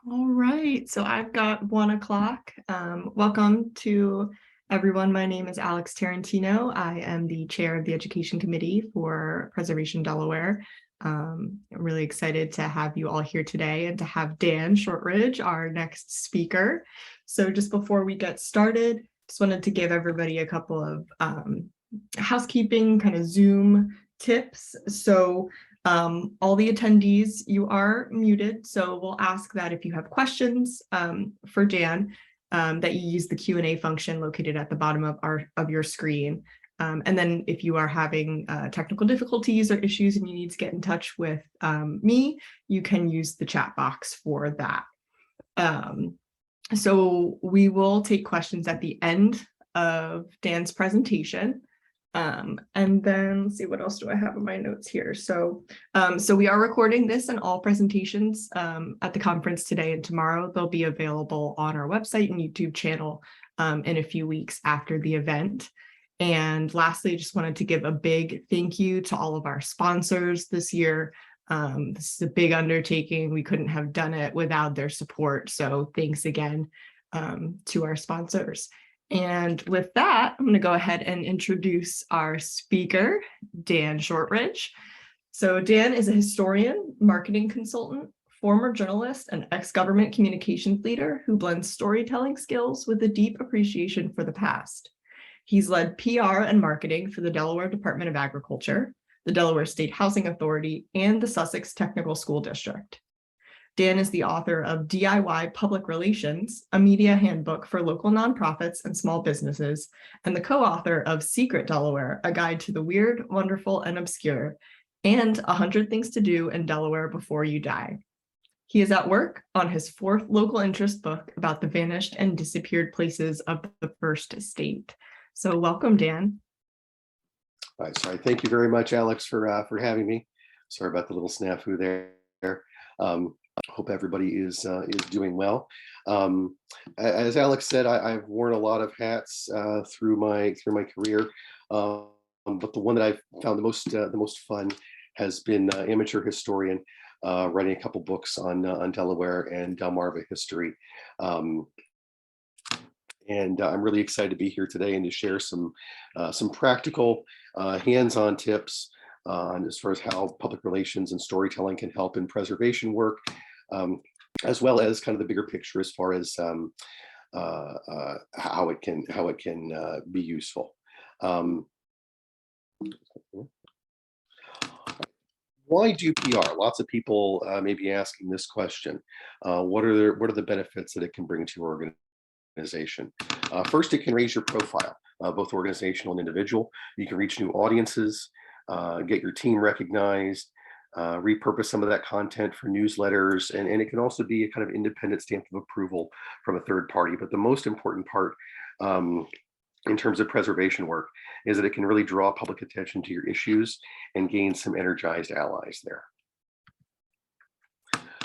All right, so I've got 1 o'clock. Welcome to everyone. My name is Alex Tarantino. I am the chair of the Education Committee for Preservation Delaware. I'm really excited to have you all here today and to have Dan Shortridge, our next speaker. So just before we get started, just wanted to give everybody a couple of housekeeping kind of Zoom tips. So all the attendees, you are muted, so we'll ask that if you have questions for Dan, that you use the Q&A function located at the bottom of your screen. And then if you are having technical difficulties or issues and you need to get in touch with me, you can use the chat box for that. So we will take questions at the end of Dan's presentation. And then let's see, what else do I have in my notes here? So we are recording this, and all presentations at the conference today and tomorrow, they'll be available on our website and YouTube channel in a few weeks after the event. And lastly, I just wanted to give a big thank you to all of our sponsors this year. This is a big undertaking. We couldn't have done it without their support. So thanks again to our sponsors. And with that, I'm going to go ahead and introduce our speaker, Dan Shortridge. So Dan is a historian, marketing consultant, former journalist, and ex-government communications leader who blends storytelling skills with a deep appreciation for the past. He's led PR and marketing for the Delaware Department of Agriculture, the Delaware State Housing Authority, and the Sussex Technical School District. Dan is the author of DIY Public Relations, a media handbook for local nonprofits and small businesses, and the co-author of Secret Delaware, a guide to the weird, wonderful, and obscure, and 100 Things to Do in Delaware Before You Die. He is at work on his 4th local interest book about the vanished and disappeared places of the first state. So welcome, Dan. All right, sorry. Thank you very much, Alex, for having me. Sorry about the little snafu there. Hope everybody is doing well. As Alex said, I've worn a lot of hats through my career, but the one that I've found the most fun has been amateur historian, writing a couple books on Delaware and Delmarva history. And I'm really excited to be here today and to share some practical, hands-on tips as far as how public relations and storytelling can help in preservation work, as well as kind of the bigger picture as far as how it can be useful. Why do PR? Lots of people may be asking this question. What are the benefits that it can bring to your organization? First, it can raise your profile, both organizational and individual. You can reach new audiences, get your team recognized, repurpose some of that content for newsletters, and it can also be a kind of independent stamp of approval from a third party. But the most important part in terms of preservation work is that it can really draw public attention to your issues and gain some energized allies there.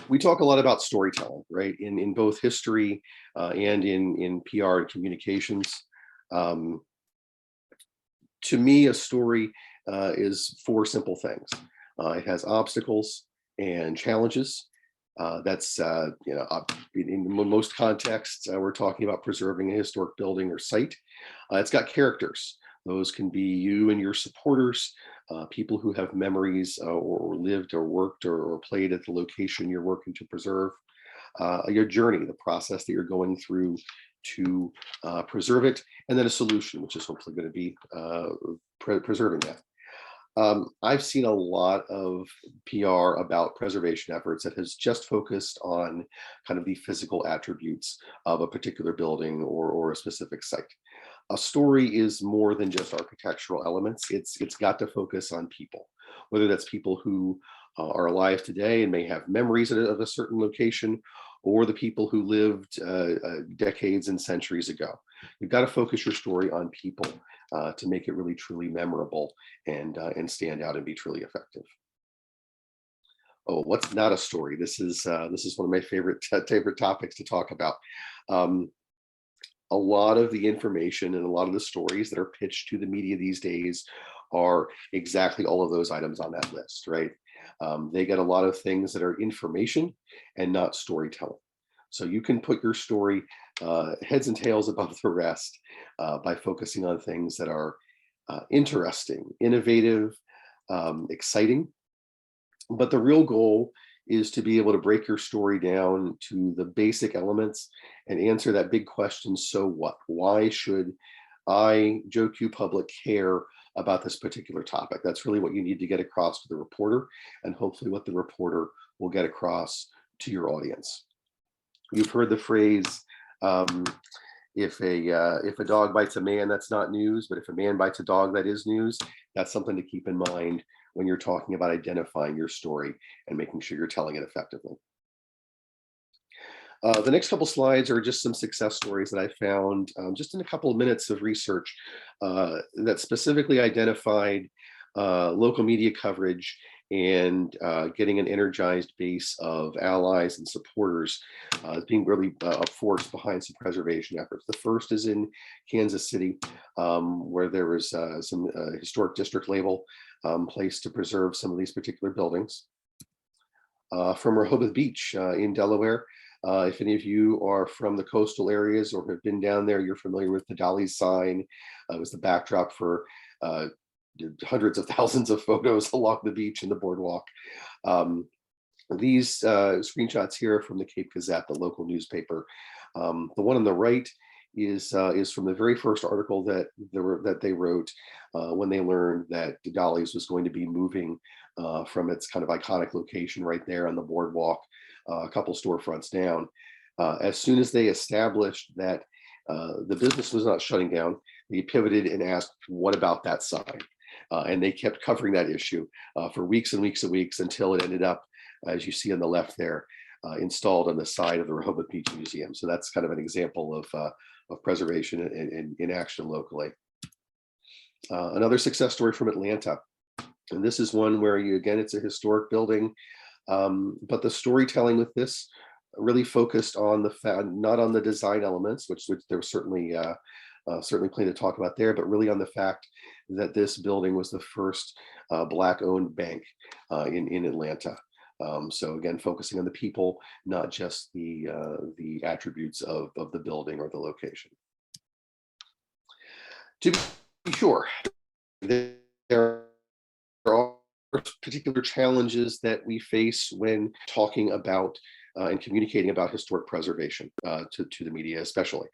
We talk a lot about storytelling, right? In both history and in PR and communications. To me, a story is 4 simple things. It has obstacles and challenges. That's, in most contexts, we're talking about preserving a historic building or site. It's got characters. Those can be you and your supporters, people who have memories or lived or worked or played at the location you're working to preserve. Your journey, the process that you're going through to preserve it, and then a solution, which is hopefully going to be preserving that. I've seen a lot of PR about preservation efforts that has just focused on kind of the physical attributes of a particular building or a specific site. A story is more than just architectural elements. It's got to focus on people, whether that's people who are alive today and may have memories of a certain location, or the people who lived decades and centuries ago. You've got to focus your story on people to make it really truly memorable and stand out and be truly effective. Oh, what's not a story? This is one of my favorite topics to talk about. A lot of the information and a lot of the stories that are pitched to the media these days are exactly all of those items on that list, right? They get a lot of things that are information and not storytelling. So you can put your story heads and tails above the rest by focusing on things that are interesting, innovative, exciting. But the real goal is to be able to break your story down to the basic elements and answer that big question, so what? Why should I, Joe Q Public, care about this particular topic? That's really what you need to get across to the reporter, and hopefully what the reporter will get across to your audience. You've heard the phrase, if a dog bites a man, that's not news, but if a man bites a dog, that is news. That's something to keep in mind when you're talking about identifying your story and making sure you're telling it effectively. The next couple slides are just some success stories that I found just in a couple of minutes of research that specifically identified local media coverage and getting an energized base of allies and supporters being really a force behind some preservation efforts. The first is in Kansas City, where there was some historic district label placed to preserve some of these particular buildings. From Rehoboth Beach in Delaware, if any of you are from the coastal areas or have been down there, you're familiar with the Dolly's sign. It was the backdrop for hundreds of thousands of photos along the beach and the boardwalk. These screenshots here are from the Cape Gazette, the local newspaper. The one on the right is from the very first article that they wrote when they learned that Dolly's was going to be moving from its kind of iconic location right there on the boardwalk, a couple storefronts down. As soon as they established that the business was not shutting down, they pivoted and asked, what about that sign? And they kept covering that issue for weeks and weeks and weeks until it ended up, as you see on the left there, installed on the side of the Rehoboth Beach Museum. So that's kind of an example of preservation in action locally. Another success story from Atlanta. And this is one where again, it's a historic building, but the storytelling with this really focused on the fact, not on the design elements, which there was certainly plenty to talk about there, but really on the fact that this building was the first Black-owned bank in Atlanta. So again, focusing on the people, not just the attributes of the building or the location. To be sure, there are particular challenges that we face when talking about and communicating about historic preservation to the media, especially.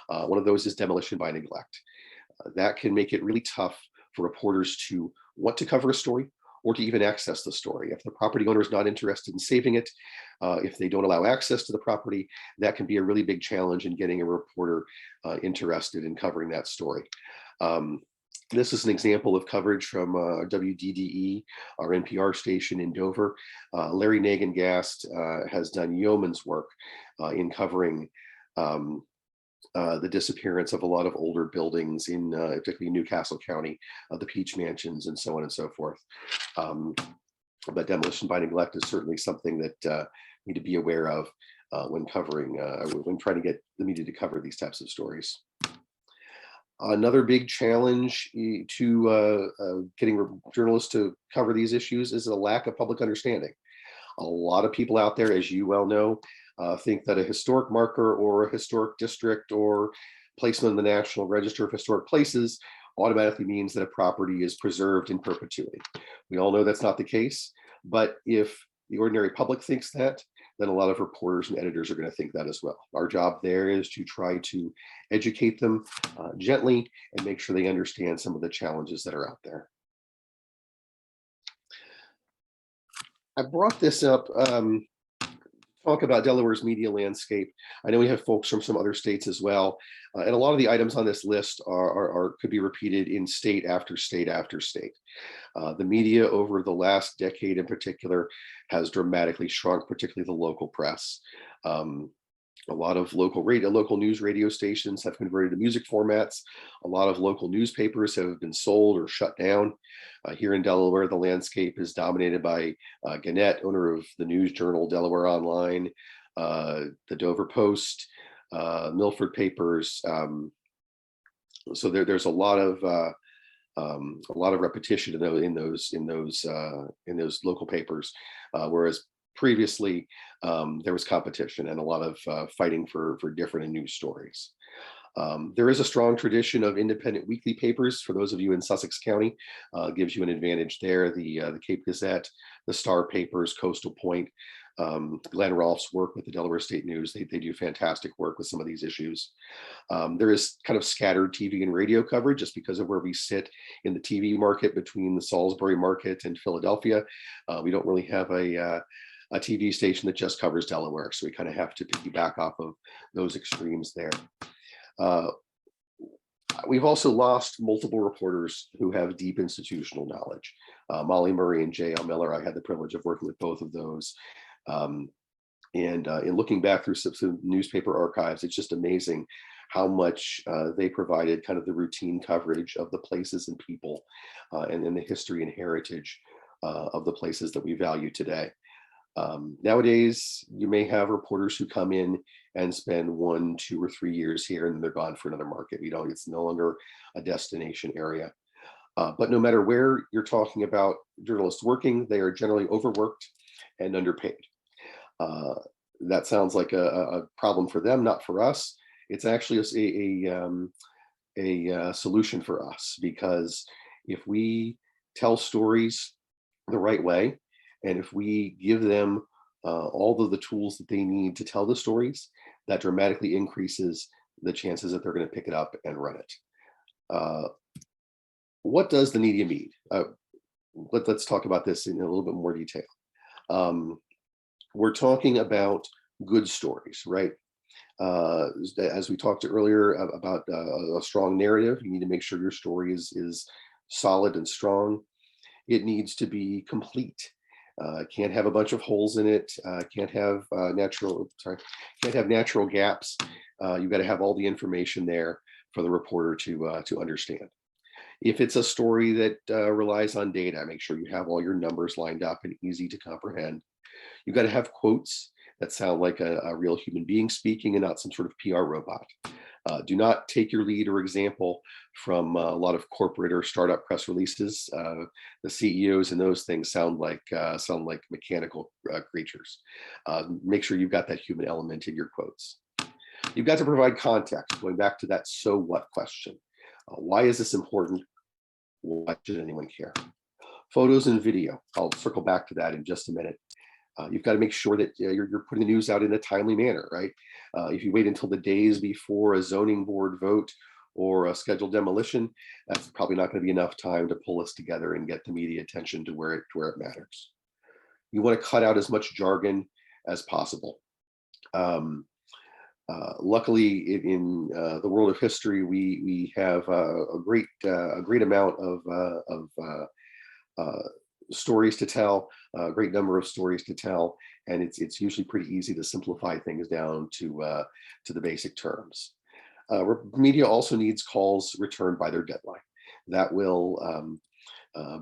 One of those is demolition by neglect. That can make it really tough for reporters to want to cover a story or to even access the story. If the property owner is not interested in saving it, if they don't allow access to the property, that can be a really big challenge in getting a reporter interested in covering that story. This is an example of coverage from WDDE, our NPR station in Dover. Larry Nagin-Gast has done yeoman's work in covering the disappearance of a lot of older buildings in particularly Newcastle County, the Peach Mansions and so on and so forth. But demolition by neglect is certainly something that we need to be aware of when trying to get the media to cover these types of stories. Another big challenge to getting journalists to cover these issues is a lack of public understanding. A lot of people out there, as you well know, think that a historic marker or a historic district or placement in the National Register of Historic Places automatically means that a property is preserved in perpetuity. We all know that's not the case, but if the ordinary public thinks that, then a lot of reporters and editors are going to think that as well. Our job there is to try to educate them gently and make sure they understand some of the challenges that are out there. I brought this up, talk about Delaware's media landscape. I know we have folks from some other states as well. And a lot of the items on this list could be repeated in state after state after state. The media over the last decade in particular has dramatically shrunk, particularly the local press. A lot of local news radio stations have converted to music formats. A lot of local newspapers have been sold or shut down. Here in Delaware, the landscape is dominated by Gannett, owner of the news journal Delaware Online, the Dover Post, Milford Papers. So there's a lot of repetition in those local papers, whereas previously there was competition and a lot of fighting for different and new stories. There is a strong tradition of independent weekly papers. For those of you in Sussex County, gives you an advantage there. The Cape Gazette, the Star Papers, Coastal Point, Glenn Rolfe's work with the Delaware State News. They do fantastic work with some of these issues. There is kind of scattered TV and radio coverage just because of where we sit in the TV market between the Salisbury market and Philadelphia. We don't really have a TV station that just covers Delaware, so we kind of have to piggyback off of those extremes there. We've also lost multiple reporters who have deep institutional knowledge. Molly Murray and J.L. Miller, I had the privilege of working with both of those. In looking back through some newspaper archives, it's just amazing how much they provided kind of the routine coverage of the places and people and the history and heritage of the places that we value today. Nowadays, you may have reporters who come in and spend 1, 2, or 3 years here and they're gone for another market. It's no longer a destination area. But no matter where you're talking about journalists working, they are generally overworked and underpaid. That sounds like a problem for them, not for us. It's actually a solution for us, because if we tell stories the right way, and if we give them all of the tools that they need to tell the stories, that dramatically increases the chances that they're going to pick it up and run it. What does the media need? Let's talk about this in a little bit more detail. We're talking about good stories, right? As we talked earlier about a strong narrative, you need to make sure your story is solid and strong. It needs to be complete. Can't have a bunch of holes in it. Can't have natural gaps. You've got to have all the information there for the reporter to understand. If it's a story that relies on data, make sure you have all your numbers lined up and easy to comprehend. You've got to have quotes that sound like a real human being speaking and not some sort of PR robot. Do not take your lead or example from a lot of corporate or startup press releases. The CEOs and those things sound like mechanical creatures. Make sure you've got that human element in your quotes. You've got to provide context, going back to that so what question. Why is this important? Why should anyone care? Photos and video. I'll circle back to that in just a minute. You've got to make sure that you're putting the news out in a timely manner, right? If you wait until the days before a zoning board vote or a scheduled demolition, that's probably not going to be enough time to pull us together and get the media attention to where it matters. You want to cut out as much jargon as possible. Luckily, in the world of history, we have a great amount of stories to tell, a great number of stories to tell, and it's usually pretty easy to simplify things down to the basic terms. Media also needs calls returned by their deadline. That will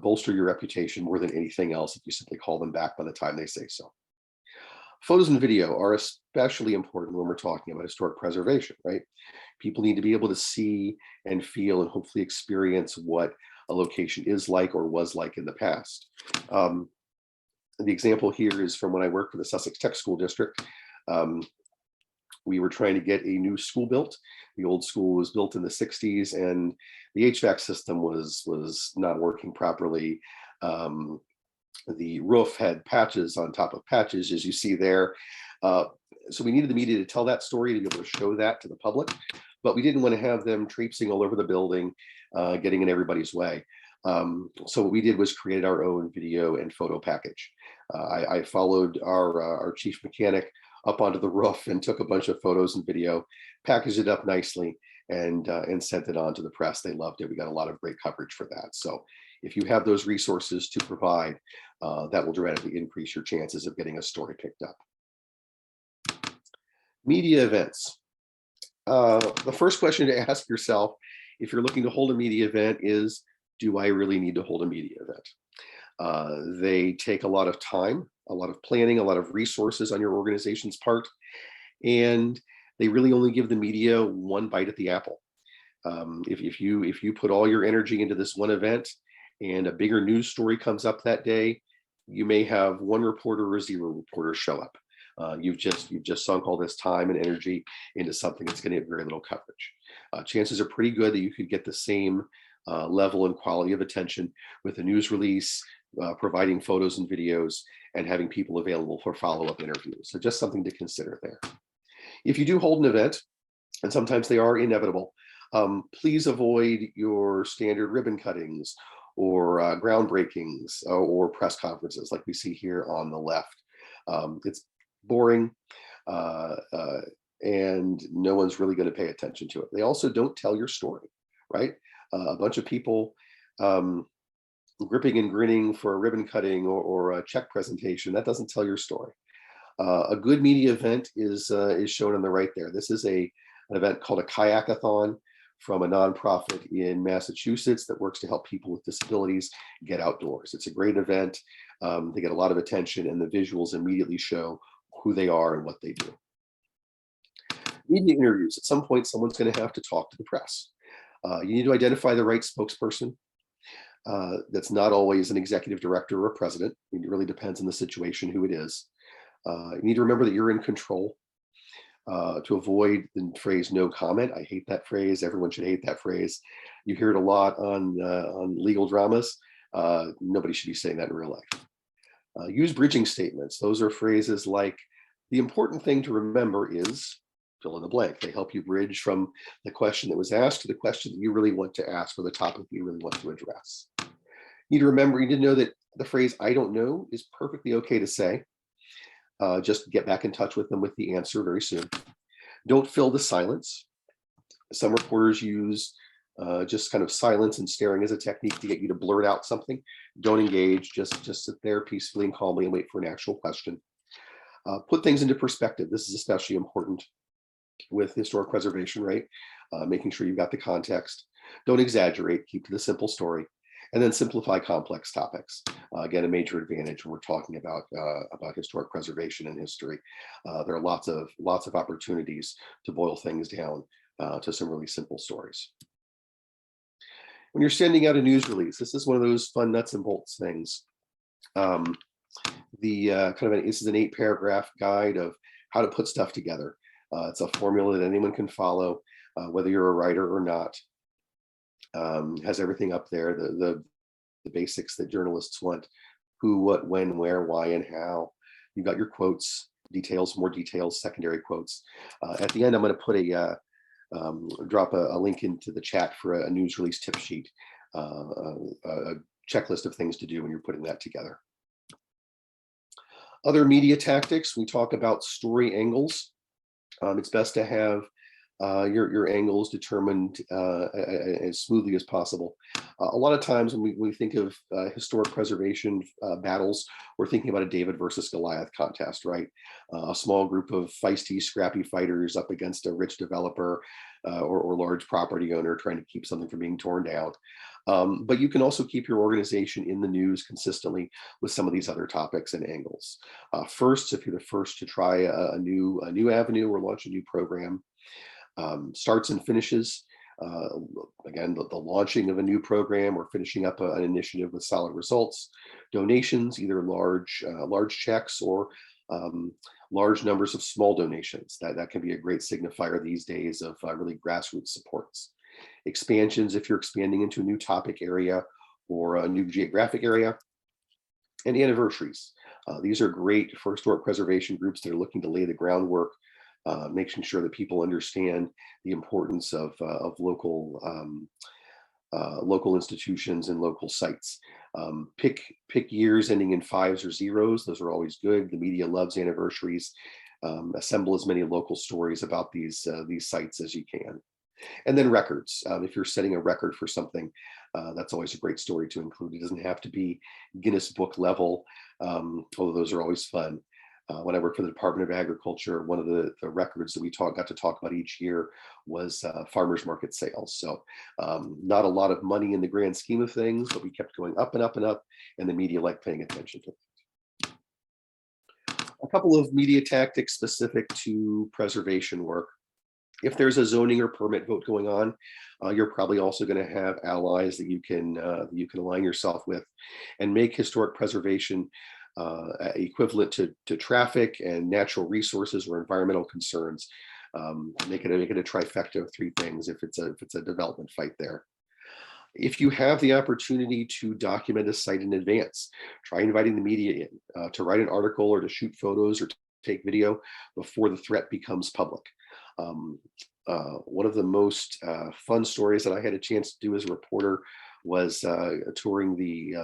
bolster your reputation more than anything else if you simply call them back by the time they say so. Photos and video are especially important when we're talking about historic preservation, right? People need to be able to see and feel and hopefully experience what a location is like or was like in the past. The example here is from when I worked for the Sussex Tech School District. We were trying to get a new school built. The old school was built in the 60s and the HVAC system was not working properly. The roof had patches on top of patches, as you see there. So we needed the media to tell that story, to be able to show that to the public, but we didn't want to have them traipsing all over the building, getting in everybody's way. So what we did was create our own video and photo package. I followed our chief mechanic up onto the roof and took a bunch of photos and video, packaged it up nicely, and sent it on to the press. They loved it. We got a lot of great coverage for that. So if you have those resources to provide, that will dramatically increase your chances of getting a story picked up. Media events. The first question to ask yourself if you're looking to hold a media event is, do I really need to hold a media event? They take a lot of time, a lot of planning, a lot of resources on your organization's part, and they really only give the media one bite at the apple. If you put all your energy into this one event and a bigger news story comes up that day, you may have one reporter or zero reporters show up. You've just sunk all this time and energy into something that's going to get very little coverage. Chances are pretty good that you could get the same level and quality of attention with a news release, providing photos and videos, and having people available for follow-up interviews. So just something to consider there. If you do hold an event, and sometimes they are inevitable, please avoid your standard ribbon cuttings or groundbreakings or press conferences like we see here on the left. It's boring and no one's really going to pay attention to it. They also don't tell your story, right? A bunch of people gripping and grinning for a ribbon cutting or a check presentation, that doesn't tell your story. A good media event is shown on the right there. This is an event called a kayakathon from a nonprofit in Massachusetts that works to help people with disabilities get outdoors. It's a great event. They get a lot of attention, and the visuals immediately show who they are and what they do. Media interviews. At some point, someone's going to have to talk to the press. You need to identify the right spokesperson. That's not always an executive director or a president. It really depends on the situation, who it is. You need to remember that you're in control. To avoid the phrase "no comment." I hate that phrase. Everyone should hate that phrase. You hear it a lot on legal dramas. Nobody should be saying that in real life. Use bridging statements. Those are phrases like, "The important thing to remember is," fill in the blank. They help you bridge from the question that was asked to the question that you really want to ask, or the topic that you really want to address. You need to remember, you need to know that the phrase "I don't know" is perfectly okay to say. Just get back in touch with them with the answer very soon. Don't fill the silence. Some reporters use just kind of silence and staring as a technique to get you to blurt out something. Don't engage, just sit there peacefully and calmly and wait for an actual question. Put things into perspective. This is especially important with historic preservation, right? Making sure you've got the context. Don't exaggerate, keep to the simple story. And then simplify complex topics. Again, a major advantage when we're talking about historic preservation and history. There are lots of opportunities to boil things down to some really simple stories. When you're sending out a news release, this is one of those fun nuts and bolts things. This is an 8-paragraph guide of how to put stuff together. It's a formula that anyone can follow, whether you're a writer or not. Has everything up there, the basics that journalists want: who, what, when, where, why, and how. You've got your quotes, details, more details, secondary quotes. At the end, I'm going to put drop a link into the chat for a news release tip sheet, a checklist of things to do when you're putting that together. Other media tactics, we talk about story angles. It's best to have your angles determined as smoothly as possible. A lot of times when we think of historic preservation battles, we're thinking about a David versus Goliath contest, right? A small group of feisty, scrappy fighters up against a rich developer or large property owner trying to keep something from being torn down. But you can also keep your organization in the news consistently with some of these other topics and angles. First, if you're the first to try a new avenue or launch a new program, starts and finishes. Again, the launching of a new program or finishing up an initiative with solid results. Donations, either large checks or large numbers of small donations. That can be a great signifier these days of really grassroots supports. Expansions, if you're expanding into a new topic area or a new geographic area. And anniversaries. These are great for historic preservation groups that are looking to lay the groundwork, making sure that people understand the importance of local institutions and local sites. Pick years ending in 5s or 0s. Those are always good. The media loves anniversaries. Assemble as many local stories about these sites as you can. And then records. If you're setting a record for something, that's always a great story to include. It doesn't have to be Guinness Book level, although those are always fun. When I worked for the Department of Agriculture, one of the records that we got to talk about each year was farmers market sales. So not a lot of money in the grand scheme of things, but we kept going up and up and up, and the media liked paying attention to it. A couple of media tactics specific to preservation work. If there's a zoning or permit vote going on, you're probably also going to have allies that you can align yourself with, and make historic preservation equivalent to traffic and natural resources or environmental concerns. Make it a trifecta of three things if it's a development fight there. If you have the opportunity to document a site in advance, try inviting the media in to write an article or to shoot photos or to take video before the threat becomes public. One of the most fun stories that I had a chance to do as a reporter was touring the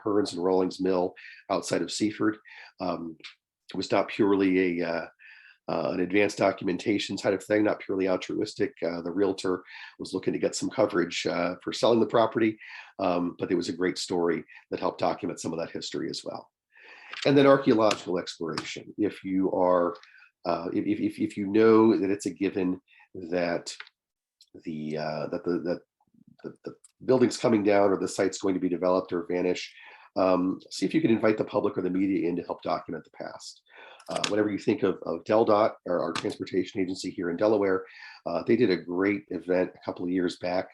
Hearns and Rawlings mill outside of Seaford. It was not purely an advanced documentation type of thing, not purely altruistic. The realtor was looking to get some coverage for selling the property, but it was a great story that helped document some of that history as well. And then archaeological exploration. If you are, if you know that it's a given that the building's coming down or the site's going to be developed or vanish, see if you can invite the public or the media in to help document the past. Whenever you think of DelDOT, or our transportation agency here in Delaware, they did a great event a couple of years back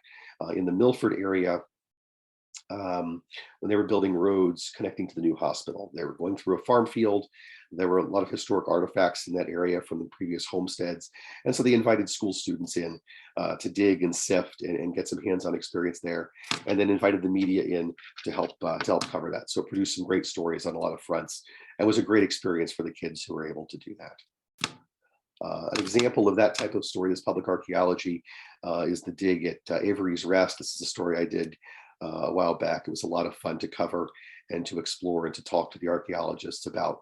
in the Milford area when they were building roads connecting to the new hospital. They were going through a farm field. There were a lot of historic artifacts in that area from the previous homesteads. And so they invited school students in to dig and sift and get some hands-on experience there, and then invited the media in to help cover that. So it produced some great stories on a lot of fronts, and was a great experience for the kids who were able to do that. An example of that type of story, this public archaeology, is the dig at Avery's Rest. This is a story I did a while back. It was a lot of fun to cover and to explore and to talk to the archaeologists about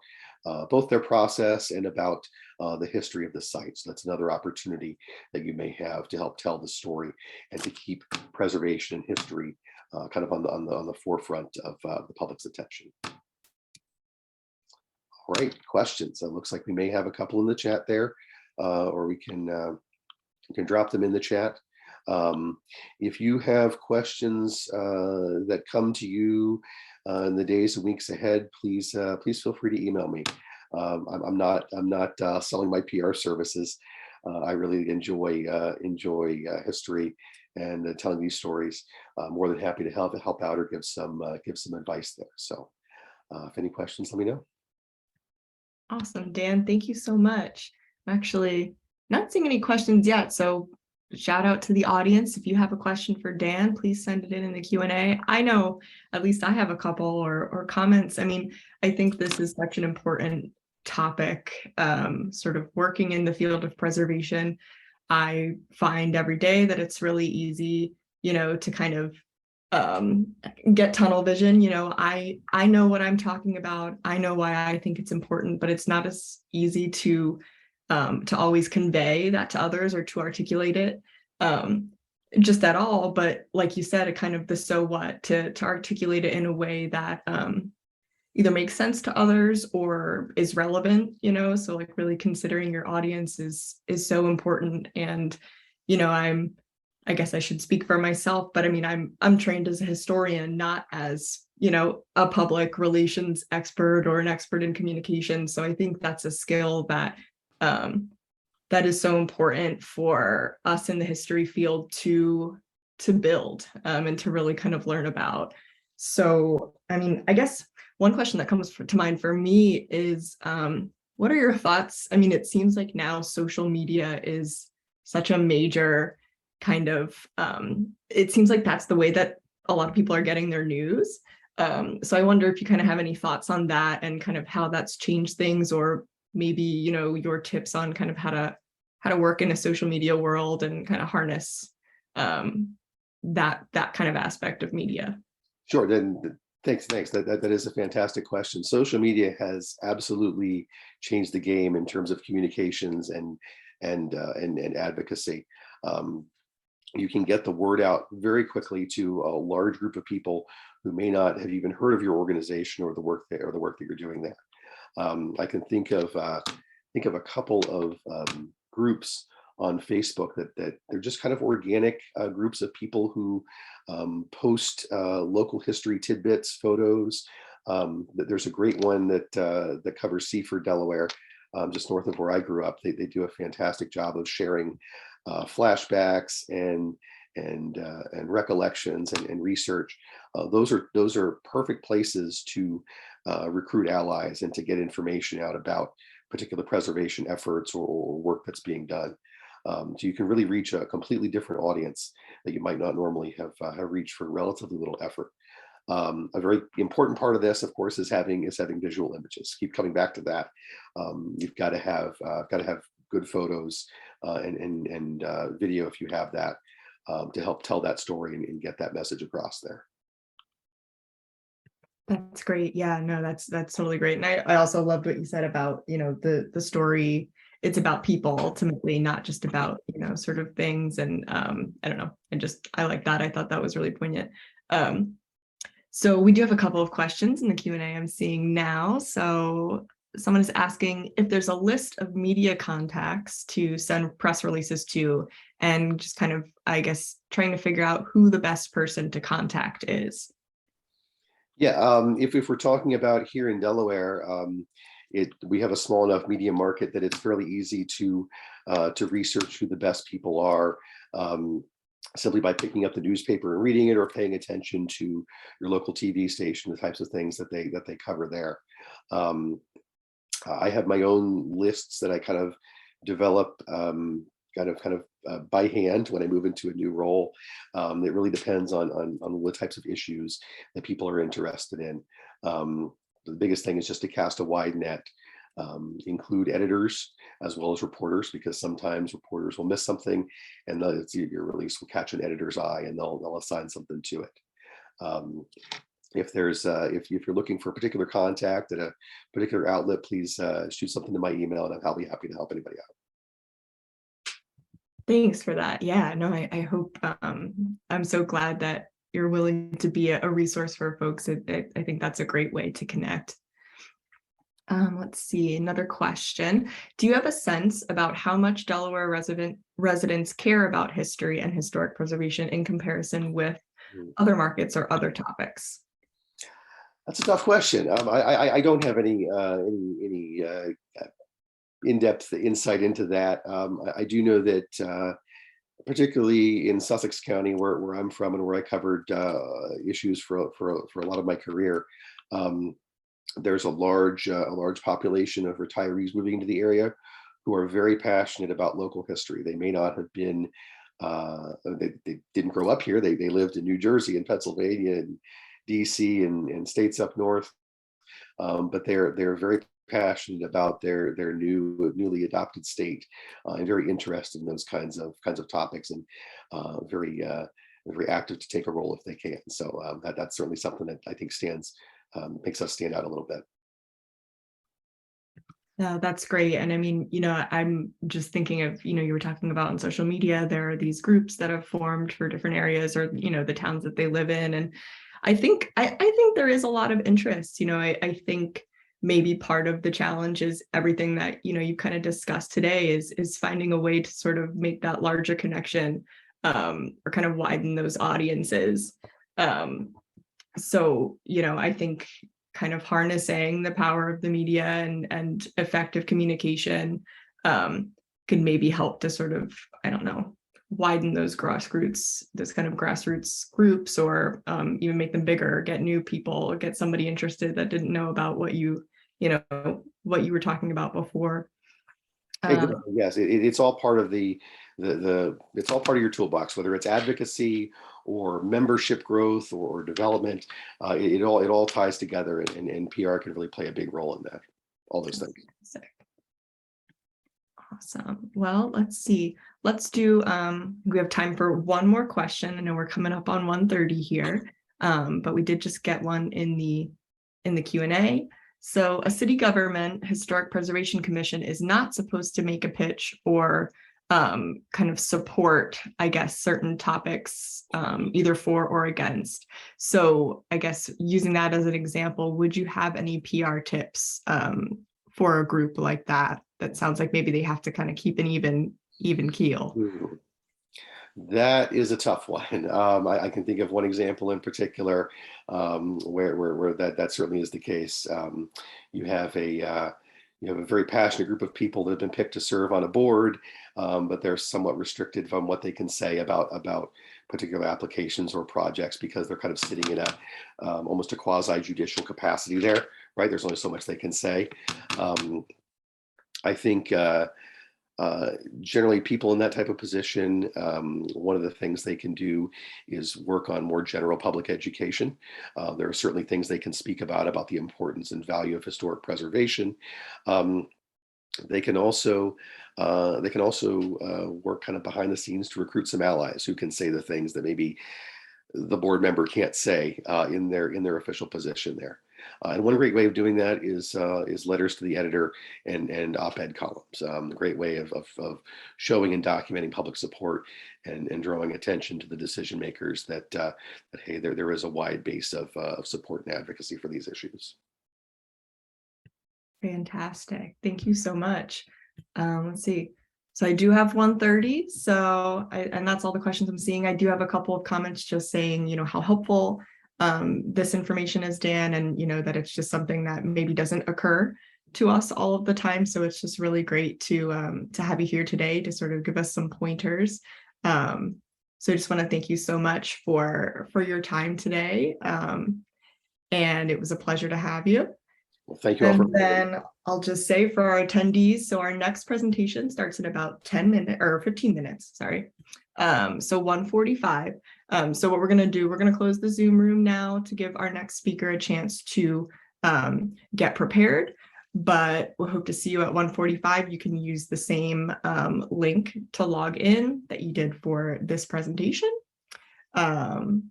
both their process and about the history of the site. So that's another opportunity that you may have to help tell the story and to keep preservation and history kind of on the forefront of the public's attention. All right, questions. It looks like we may have a couple in the chat there, or we can drop them in the chat. If you have questions that come to you in the days and weeks ahead, please feel free to email me. I'm not selling my PR services. I really enjoy history and telling these stories. I'm more than happy to help out or give some advice there. So if any questions, let me know. Awesome, Dan. Thank you so much. I'm actually not seeing any questions yet, so shout out to the audience. If you have a question for Dan, please send it in the Q&A. I know at least I have a couple or comments. I mean, I think this is such an important topic, sort of working in the field of preservation. I find every day that it's really easy, to kind of get tunnel vision. I know what I'm talking about. I know why I think it's important, but it's not as easy to always convey that to others or to articulate it just at all. But like you said, it kind of the so what to articulate it in a way that either makes sense to others or is relevant, so like really considering your audience is so important. And I guess I should speak for myself, but I mean, I'm trained as a historian, not as, a public relations expert or an expert in communication. So I think that's a skill that is so important for us in the history field to build and to really kind of learn about. So, I mean, I guess one question that comes to mind for me is, what are your thoughts? I mean, it seems like now social media is such a major kind of, it seems like that's the way that a lot of people are getting their news. So I wonder if you kind of have any thoughts on that and kind of how that's changed things, or maybe, your tips on kind of how to work in a social media world and kind of harness that kind of aspect of media. Sure. Then thanks. That is a fantastic question. Social media has absolutely changed the game in terms of communications and advocacy. You can get the word out very quickly to a large group of people who may not have even heard of your organization or the work that you're doing there. I can think of a couple of groups on Facebook that they're just kind of organic groups of people who post local history tidbits, photos. There's a great one that covers Seaford, Delaware, just north of where I grew up. They do a fantastic job of sharing flashbacks and recollections and research. Those are perfect places to recruit allies and to get information out about particular preservation efforts or work that's being done. So you can really reach a completely different audience that you might not normally have reached for relatively little effort. A very important part of this, of course, is having visual images. Keep coming back to that. You've got to have good photos and video if you have that to help tell that story and get that message across there. That's great. Yeah, no, that's totally great. And I also loved what you said about, the story. It's about people ultimately, not just about, sort of things. And I don't know. I like that. I thought that was really poignant. So we do have a couple of questions in the Q&A I'm seeing now. So someone is asking if there's a list of media contacts to send press releases to, and just kind of, I guess, trying to figure out who the best person to contact is. Yeah, if we're talking about here in Delaware, we have a small enough media market that it's fairly easy to research who the best people are, simply by picking up the newspaper and reading it, or paying attention to your local TV station, the types of things that they cover there. I have my own lists that I kind of develop by hand when I move into a new role. It really depends on what types of issues that people are interested in. The biggest thing is just to cast a wide net, include editors as well as reporters, because sometimes reporters will miss something, and your release will catch an editor's eye, and they'll assign something to it. If you're looking for a particular contact at a particular outlet, please shoot something to my email, and I'll be happy to help anybody out. Thanks for that. Yeah, no, I hope, I'm so glad that you're willing to be a resource for folks. I think that's a great way to connect. Let's see, another question. Do you have a sense about how much Delaware residents care about history and historic preservation in comparison with other markets or other topics? That's a tough question. I don't have any in-depth insight into that. I do know that particularly in Sussex County, where I'm from and where I covered issues for a lot of my career, there's a large population of retirees moving into the area who are very passionate about local history. They may not have been, they didn't grow up here. They lived in New Jersey and Pennsylvania and DC and states up north, but they're very passionate about their newly adopted state, and very interested in those kinds of topics, and very active to take a role if they can. So that's certainly something that I think makes us stand out a little bit. Yeah, that's great. And I mean, I'm just thinking of, you were talking about on social media, there are these groups that have formed for different areas, or, the towns that they live in. And I think there is a lot of interest. I think maybe part of the challenge is everything that, you kind of discussed today is finding a way to sort of make that larger connection, or kind of widen those audiences. So, I think kind of harnessing the power of the media and effective communication can maybe help to sort of, I don't know, widen those kind of grassroots groups, or even make them bigger, get new people, get somebody interested that didn't know about what you were talking about before. Yes, it's all part of it's all part of your toolbox, whether it's advocacy or membership growth or development. It all ties together, and PR can really play a big role in that. All those things. Awesome. Well, let's see. Let's do, we have time for one more question. I know we're coming up on 1:30 here, but we did just get one in the Q&A. So a city government historic preservation commission is not supposed to make a pitch or kind of support, I guess, certain topics, either for or against. So I guess using that as an example, would you have any PR tips for a group like that? That sounds like maybe they have to kind of keep an even keel. That is a tough one. I can think of one example in particular where that certainly is the case. You have you have a very passionate group of people that have been picked to serve on a board, but they're somewhat restricted from what they can say about particular applications or projects because they're kind of sitting in a almost a quasi judicial capacity there, right? There's only so much they can say. I think generally people in that type of position, one of the things they can do is work on more general public education. There are certainly things they can speak about the importance and value of historic preservation. They can also work kind of behind the scenes to recruit some allies who can say the things that maybe the board member can't say in their official position there. And one great way of doing that is letters to the editor and op-ed columns. A great way of showing and documenting public support and drawing attention to the decision makers that hey, there is a wide base of support and advocacy for these issues. Fantastic. Thank you so much. Let's see. So I do have 1:30. So and that's all the questions I'm seeing. I do have a couple of comments just saying, how helpful this information is, Dan, and that it's just something that maybe doesn't occur to us all of the time. So it's just really great to have you here today to sort of give us some pointers. So I just want to thank you so much for your time today. And it was a pleasure to have you. Well, thank you all. And then I'll just say for our attendees, so our next presentation starts in about 10 minutes or 15 minutes, sorry. So 1:45. So what we're going to do, we're going to close the Zoom room now to give our next speaker a chance to get prepared. But we'll hope to see you at 1:45. You can use the same link to log in that you did for this presentation. And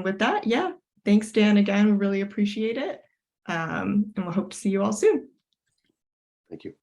with that, yeah, thanks, Dan, again. We really appreciate it. And we'll hope to see you all soon. Thank you.